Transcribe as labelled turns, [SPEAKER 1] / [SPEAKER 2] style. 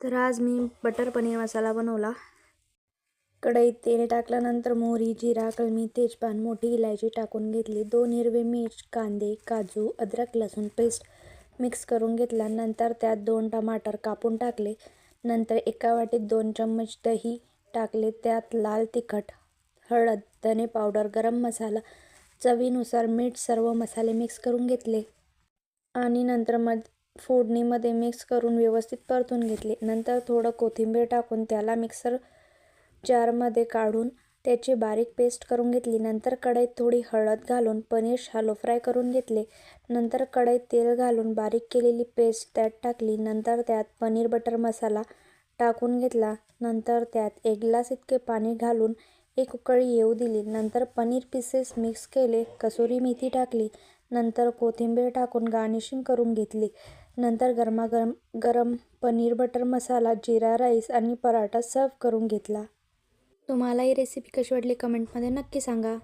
[SPEAKER 1] तर आज मी बटर पनीर मसाला बनवला. कढईत तेल टाकल्यानंतर मोहरी, जिरा, कलमी, तेजपान, मोठी इलायची टाकून घेतली. 2 हिरवे मिर्च, कांदे, काजू, अद्रक लसूण पेस्ट मिक्स करून घेतला. नंतर त्यात 2 टमाटर कापून टाकले. नंतर एका वाटीत 2 चम्मच दही टाकले. त्यात लाल तिखट, हळद, धने पावडर, गरम मसाला, चवीनुसार मीठ सर्व मसाले मिक्स करून घेतले. आणि नंतर फोडणीमध्ये मिक्स करून व्यवस्थित परतून घेतले. नंतर थोडं कोथिंबीर टाकून त्याला मिक्सर जारमध्ये काढून त्याची बारीक पेस्ट करून घेतली. नंतर कढईत थोडी हळद घालून पनीर शॅलो फ्राय करून घेतले. नंतर कढईत तेल घालून बारीक केलेली पेस्ट त्यात टाकली. नंतर त्यात पनीर बटर मसाला टाकून घेतला. नंतर त्यात 1 ग्लास इतके पाणी घालून एक उकळी येऊ दिली. नंतर पनीर पीसेस मिक्स केले, कसुरी मेथी टाकली. नंतर कोथिंबीर टाकून गार्निशिंग करून घेतली. नंतर गरम पनीर बटर मसाला, जीरा राईस आणि पराठा सर्व्ह करून घेतला. तुम्हाला ही रेसिपी कशी वाटली कमेंटमध्ये नक्की सांगा.